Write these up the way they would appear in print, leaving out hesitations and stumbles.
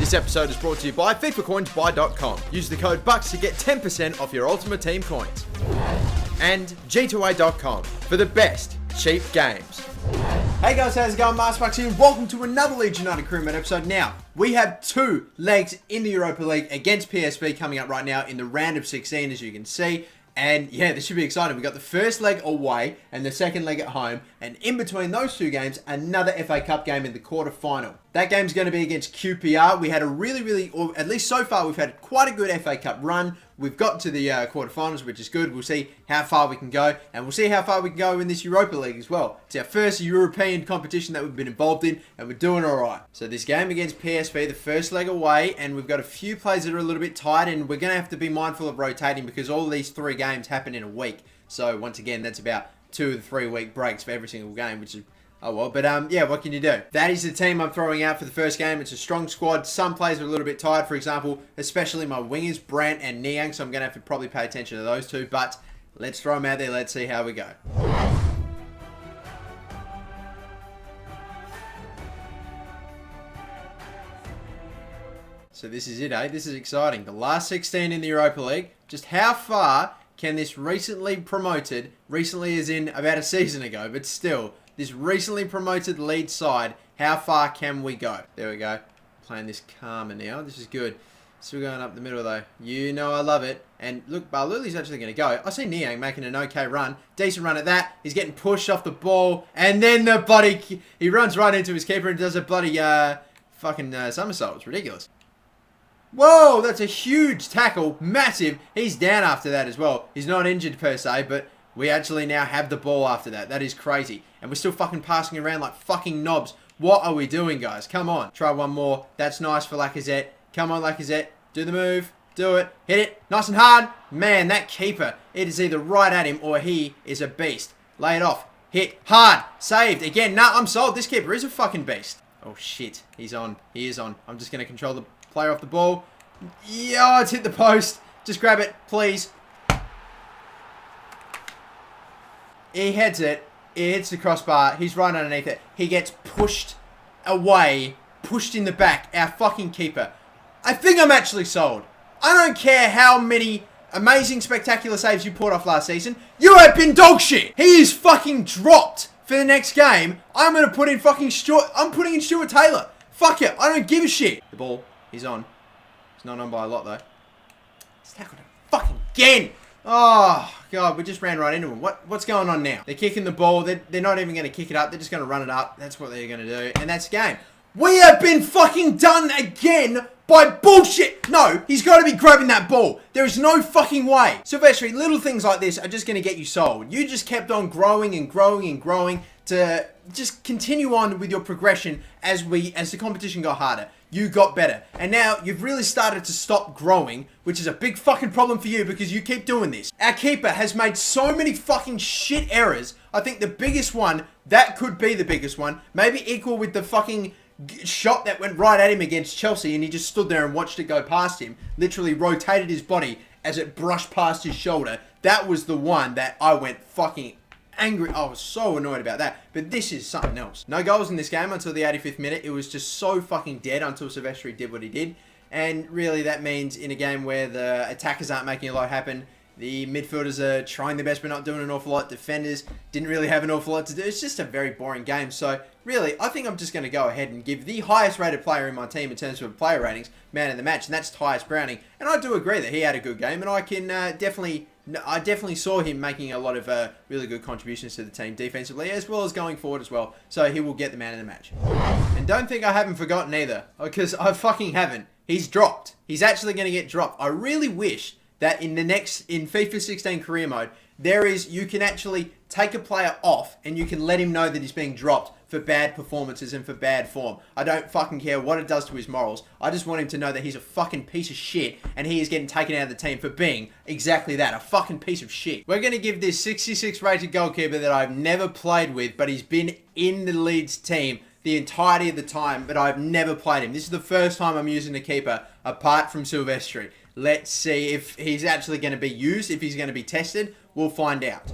This episode is brought to you by FIFACoinsBuy.com. Use the code BUCKS to get 10% off your Ultimate Team coins. And G2A.com for the best cheap games. Hey guys, how's it going? MasterBucks here. Welcome to another Leeds United Crewman episode. Now, we have two legs in the Europa League against PSV coming up right now in the round of 16, as you can see. And yeah, this should be exciting. We've got the first leg away and the second leg at home. And in between those two games, another FA Cup game in the quarter-final. That game's going to be against QPR. We had a really, or at least so far, we've had quite a good FA Cup run. We've got to the quarterfinals, which is good. We'll see how far we can go. And we'll see how far we can go in this Europa League as well. It's our first European competition that we've been involved in, and we're doing all right. So this game against PSV, the first leg away, and we've got a few players that are a little bit tired, and we're going to have to be mindful of rotating because all these three games happen in a week. So once again, that's about 2 to 3 week breaks for every single game, which is... oh well, but yeah, what can you do? That is the team I'm throwing out for the first game. It's a strong squad. Some players are a little bit tired, for example, especially my wingers, Brandt and Niang, so I'm going to have to probably pay attention to those two, but let's throw them out there. Let's see how we go. So this is it, eh? This is exciting. The last 16 in the Europa League. Just how far can this recently as in about a season ago, but still... this recently promoted Leeds side, how far can we go? There we go. Playing this calmer now. This is good. Still going up the middle though. You know I love it. And look, Barluli's actually going to go. I see Niang making an okay run. Decent run at that. He's getting pushed off the ball. And then the bloody... he runs right into his keeper and does a bloody fucking somersault. It's ridiculous. Whoa, that's a huge tackle. Massive. He's down after that as well. He's not injured per se, but... we actually now have the ball after that. That is crazy. And we're still fucking passing around like fucking knobs. What are we doing, guys? Come on. Try one more. That's nice for Lacazette. Come on, Lacazette. Do the move. Do it. Hit it. Nice and hard. Man, that keeper. It is either right at him or he is a beast. Lay it off. Hit. Hard. Saved. Again. Nah, I'm sold. This keeper is a fucking beast. Oh, shit. He's on. He is on. I'm just going to control the player off the ball. Yeah, it's hit the post. Just grab it, please. He heads it. It hits the crossbar. He's right underneath it. He gets pushed away. Pushed in the back. Our fucking keeper. I think I'm actually sold. I don't care how many amazing, spectacular saves you pulled off last season. You have been dog shit. He is fucking dropped for the next game. I'm going to put in fucking Stuart. I'm putting in Stuart Taylor. Fuck it. I don't give a shit. The ball. He's on. He's not on by a lot though. He's tackled him fucking again. Oh, God, we just ran right into him. What's going on now? They're kicking the ball. They're not even going to kick it up. They're just going to run it up. That's what they're going to do. And that's the game. We have been fucking done again by bullshit. No, he's got to be grabbing that ball. There is no fucking way. Silvestri, little things like this are just going to get you sold. You just kept on growing and growing and growing to just continue on with your progression as the competition got harder. You got better. And now you've really started to stop growing, which is a big fucking problem for you because you keep doing this. Our keeper has made so many fucking shit errors. I think the biggest one, that could be the biggest one, maybe equal with the fucking shot that went right at him against Chelsea and he just stood there and watched it go past him. Literally rotated his body as it brushed past his shoulder. That was the one that I went fucking angry. I was so annoyed about that. But this is something else. No goals in this game until the 85th minute. It was just so fucking dead until Silvestri did what he did. And really that means in a game where the attackers aren't making a lot happen, the midfielders are trying their best but not doing an awful lot. Defenders didn't really have an awful lot to do. It's just a very boring game. So really, I think I'm just going to go ahead and give the highest rated player in my team in terms of player ratings, man of the match. And that's Tyus Browning. And I do agree that he had a good game. And I can I definitely saw him making a lot of really good contributions to the team defensively as well as going forward as well. So he will get the man of the match. And don't think I haven't forgotten either, because I fucking haven't. He's dropped. He's actually going to get dropped. I really wish that in FIFA 16 career mode, you can actually take a player off and you can let him know that he's being dropped for bad performances and for bad form. I don't fucking care what it does to his morals. I just want him to know that he's a fucking piece of shit and he is getting taken out of the team for being exactly that, a fucking piece of shit. We're going to give this 66 rated goalkeeper that I've never played with, but he's been in the Leeds team the entirety of the time, but I've never played him. This is the first time I'm using a keeper apart from Silvestri. Let's see if he's actually going to be used, if he's going to be tested. We'll find out.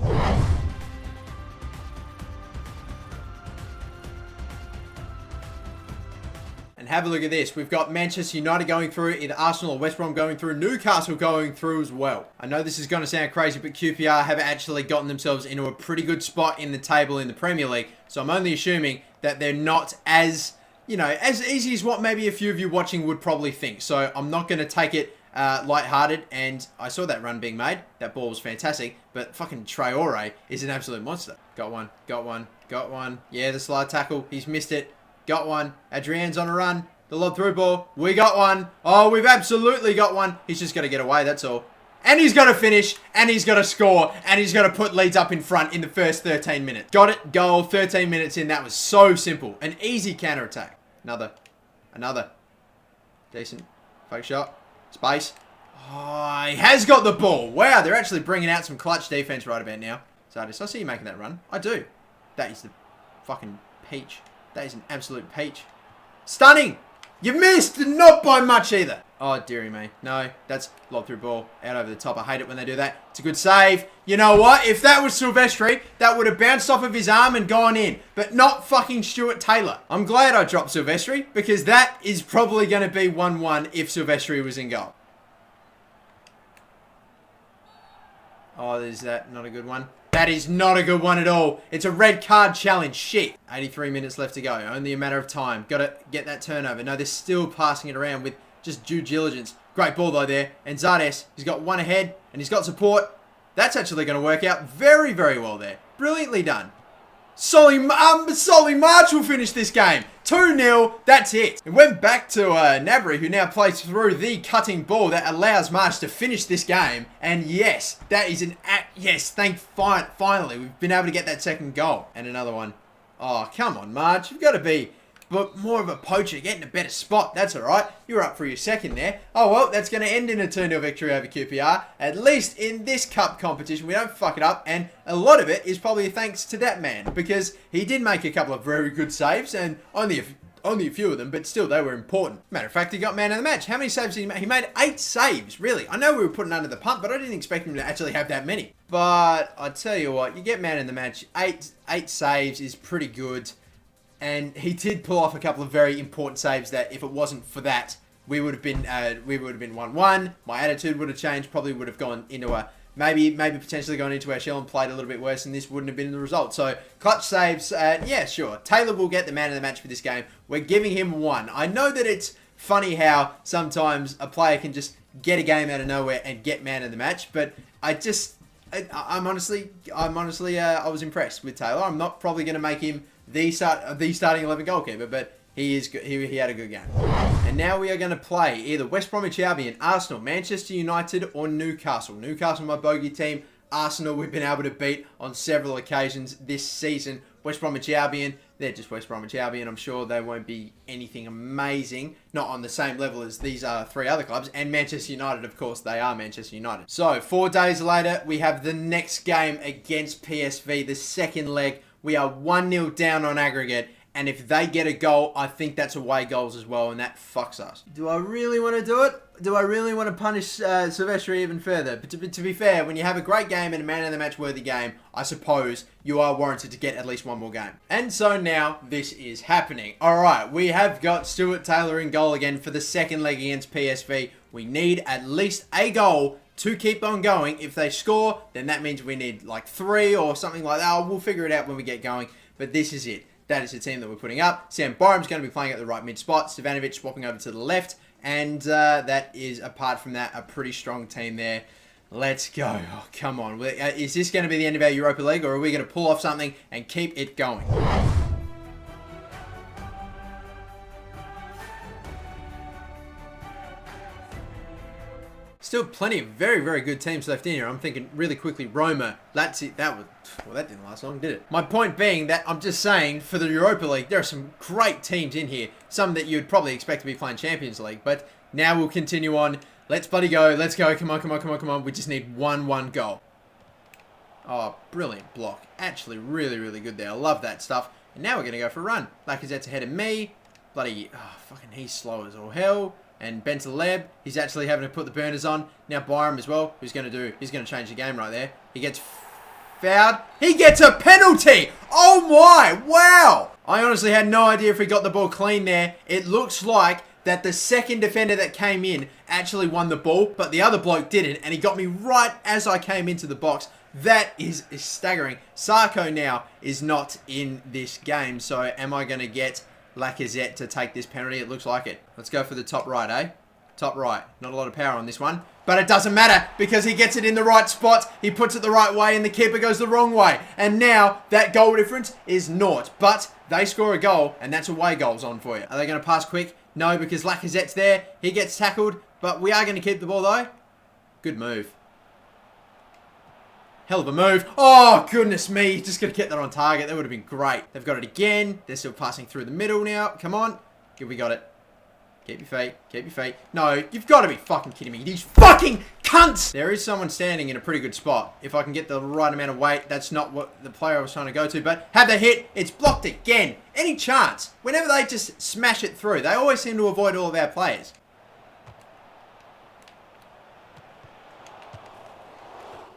And have a look at this. We've got Manchester United going through, either Arsenal or West Brom going through, Newcastle going through as well. I know this is going to sound crazy, but QPR have actually gotten themselves into a pretty good spot in the table in the Premier League. So I'm only assuming that they're not as, as easy as what maybe a few of you watching would probably think. So I'm not going to take it lighthearted, and I saw that run being made. That ball was fantastic, but fucking Traore is an absolute monster. Got one, got one, got one. Yeah, the slide tackle. He's missed it. Got one. Adrian's on a run. The lob through ball. We got one. Oh, we've absolutely got one. He's just got to get away, that's all. And he's got to finish, and he's got to score, and he's got to put Leeds up in front in the first 13 minutes. Got it. Goal. 13 minutes in. That was so simple. An easy counter-attack. Another. Decent. Fake shot. Space. Oh, he has got the ball. Wow, they're actually bringing out some clutch defense right about now. Zardis, I see you making that run. I do. That is the fucking peach. That is an absolute peach. Stunning! You missed! Not by much either. Oh, dearie me. No, that's lob through ball. Out over the top. I hate it when they do that. It's a good save. You know what? If that was Silvestri, that would have bounced off of his arm and gone in. But not fucking Stuart Taylor. I'm glad I dropped Silvestri, because that is probably going to be 1-1 if Silvestri was in goal. Oh, is that not a good one? That is not a good one at all. It's a red card challenge. Shit. 83 minutes left to go. Only a matter of time. Got to get that turnover. No, they're still passing it around with just due diligence. Great ball though there. And Zardes, he's got one ahead and he's got support. That's actually going to work out very, very well there. Brilliantly done. Solly March will finish this game. 2-0, that's it. It went back to Nabry, who now plays through the cutting ball that allows March to finish this game. And yes, that is an finally, we've been able to get that second goal. And another one. Oh, come on, March. You've got to be more of a poacher, get in a better spot. That's all right. You're up for your second there. Oh, well, that's going to end in a 2-0 victory over QPR. At least in this cup competition, we don't fuck it up. And a lot of it is probably thanks to that man, because he did make a couple of very good saves, and only a few of them, but still, they were important. Matter of fact, he got man of the match. How many saves did he make? He made 8 saves, really. I know we were putting under the pump, but I didn't expect him to actually have that many. But I tell you what, you get man of the match. 8 saves is pretty good. And he did pull off a couple of very important saves that, if it wasn't for that, we would have been 1-1. My attitude would have changed. Probably would have gone into a maybe potentially gone into our shell and played a little bit worse, and this wouldn't have been the result. So clutch saves, yeah, sure. Taylor will get the man of the match for this game. We're giving him 1. I know that it's funny how sometimes a player can just get a game out of nowhere and get man of the match, but I was impressed with Taylor. I'm not probably going to make him the starting 11 goalkeeper, but he had a good game. And now we are going to play either West Bromwich Albion, Arsenal, Manchester United, or Newcastle. Newcastle, my bogey team. Arsenal, we've been able to beat on several occasions this season. West Bromwich Albion, they're just West Bromwich Albion. I'm sure they won't be anything amazing. Not on the same level as these 3 other clubs. And Manchester United, of course, they are Manchester United. So, 4 days later, we have the next game against PSV, the second leg. We are 1-0 down on aggregate, and if they get a goal, I think that's away goals as well, and that fucks us. Do I really want to do it? Do I really want to punish Silvestri even further? But to be fair, when you have a great game and a man of the match worthy game, I suppose you are warranted to get at least one more game. And so now, this is happening. Alright, we have got Stuart Taylor in goal again for the second leg against PSV. We need at least a goal to keep on going. If they score, then that means we need like 3 or something like that. We'll figure it out when we get going. But this is it. That is the team that we're putting up. Sam Byram's going to be playing at the right mid spot. Stevanovic swapping over to the left. And that is, apart from that, a pretty strong team there. Let's go. Oh, come on. Is this going to be the end of our Europa League, or are we going to pull off something and keep it going? Still plenty of very, very good teams left in here. I'm thinking really quickly, Roma. That's it. That didn't last long, did it? My point being that I'm just saying, for the Europa League, there are some great teams in here. Some that you'd probably expect to be playing Champions League. But now we'll continue on. Let's bloody go. Let's go. Come on. We just need 1-1 goal. Oh, brilliant block. Actually, really, really good there. I love that stuff. And now we're going to go for a run. Lacazette's ahead of me. Bloody, fucking, he's slow as all hell. And Bentaleb, he's actually having to put the burners on. Now Byram as well, he's going to change the game right there. He gets fouled. He gets a penalty. Oh my, wow. I honestly had no idea if he got the ball clean there. It looks like that the second defender that came in actually won the ball, but the other bloke didn't, and he got me right as I came into the box. That is staggering. Sarko now is not in this game, so am I going to get Lacazette to take this penalty? It looks like it. Let's go for the top right, eh? Top right. Not a lot of power on this one, but it doesn't matter because he gets it in the right spot. He puts it the right way, and the keeper goes the wrong way. And now that goal difference is naught, but they score a goal, and that's away goals on for you. Are they going to pass quick? No, because Lacazette's there. He gets tackled, but we are going to keep the ball, though. Good move. Hell of a move. Oh, goodness me. Just got to get that on target. That would have been great. They've got it again. They're still passing through the middle now. Come on. Good, we got it. Keep your feet. Keep your feet. No, you've got to be fucking kidding me. These fucking cunts! There is someone standing in a pretty good spot. If I can get the right amount of weight, that's not what the player I was trying to go to, but have the hit. It's blocked again. Any chance? Whenever they just smash it through, they always seem to avoid all of our players.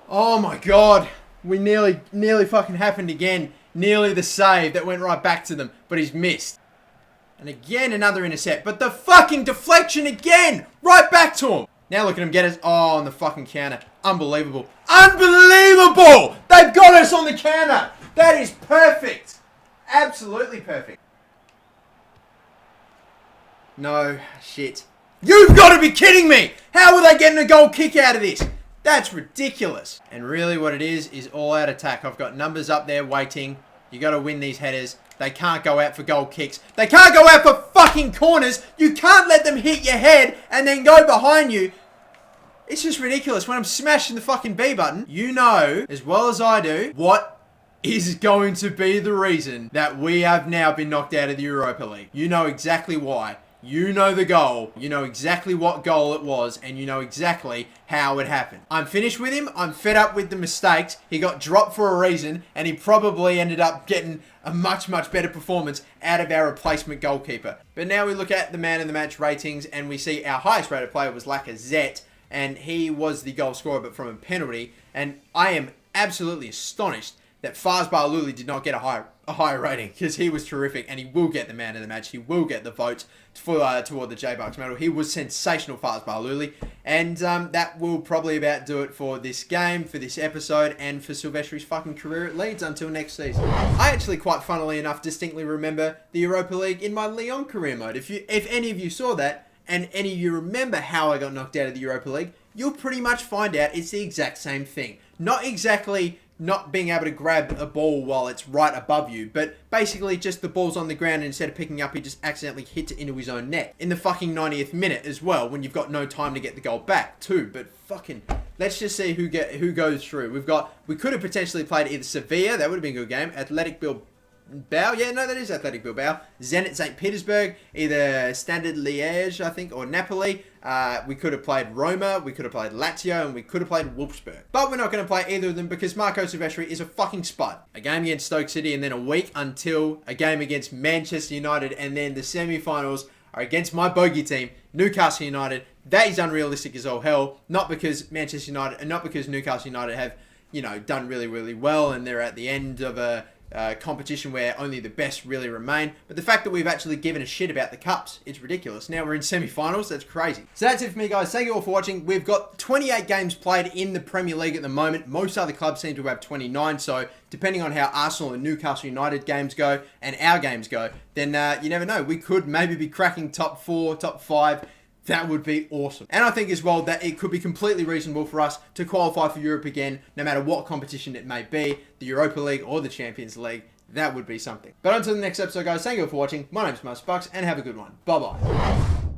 Oh my god. We nearly fucking happened again. Nearly the save that went right back to them, but he's missed. And again, another intercept. But the fucking deflection again! Right back to him! Now look at him get us. Oh, on the fucking counter. Unbelievable. Unbelievable! They've got us on the counter! That is perfect! Absolutely perfect. No, shit. You've got to be kidding me! How are they getting a goal kick out of this? That's ridiculous. And really what it is all out attack. I've got numbers up there waiting. You got to win these headers. They can't go out for goal kicks. They can't go out for fucking corners. You can't let them hit your head and then go behind you. It's just ridiculous. When I'm smashing the fucking B button, you know as well as I do what is going to be the reason that we have now been knocked out of the Europa League. You know exactly why. You know the goal. You know exactly what goal it was. And you know exactly how it happened. I'm finished with him. I'm fed up with the mistakes. He got dropped for a reason. And he probably ended up getting a much, much better performance out of our replacement goalkeeper. But now we look at the man of the match ratings. And we see our highest rated player was Lacazette. And he was the goal scorer, but from a penalty. And I am absolutely astonished that Farsbar Luli did not get a higher rating, because he was terrific, and he will get the man of the match. He will get the votes toward the J-Bucks medal. He was sensational, Farsbar Luli, and that will probably about do it for this game, for this episode, and for Silvestri's fucking career at Leeds until next season. I actually, quite funnily enough, distinctly remember the Europa League in my Lyon career mode. If any of you saw that, and any of you remember how I got knocked out of the Europa League, you'll pretty much find out it's the exact same thing. Not exactly not being able to grab a ball while it's right above you, but basically just the ball's on the ground, and instead of picking up, he just accidentally hits it into his own net. In the fucking 90th minute as well, when you've got no time to get the goal back too. But fucking, let's just see who goes through. We could have potentially played either Sevilla, that would have been a good game, Athletic Bilbao, yeah, no, that is Athletic Bilbao, Zenit St. Petersburg, either Standard Liège, I think, or Napoli. We could have played Roma, we could have played Lazio, and we could have played Wolfsburg. But we're not going to play either of them because Marco Silvestri is a fucking spud. A game against Stoke City, and then a week until a game against Manchester United, and then the semi-finals are against my bogey team, Newcastle United. That is unrealistic as all hell. Not because Manchester United, and not because Newcastle United have, you know, done really, really well, and they're at the end of a competition where only the best really remain, but the fact that we've actually given a shit about the cups, it's ridiculous. Now we're in semi-finals, that's crazy. So that's it for me, guys. Thank you all for watching. We've got 28 games played in the Premier League at the moment. Most other clubs seem to have 29, so depending on how Arsenal and Newcastle United games go and our games go, then you never know. We could maybe be cracking top 4, top 5. That would be awesome. And I think as well that it could be completely reasonable for us to qualify for Europe again, no matter what competition it may be, the Europa League or the Champions League. That would be something. But until the next episode, guys, thank you all for watching. My name's MasterBucks, and have a good one. Bye-bye.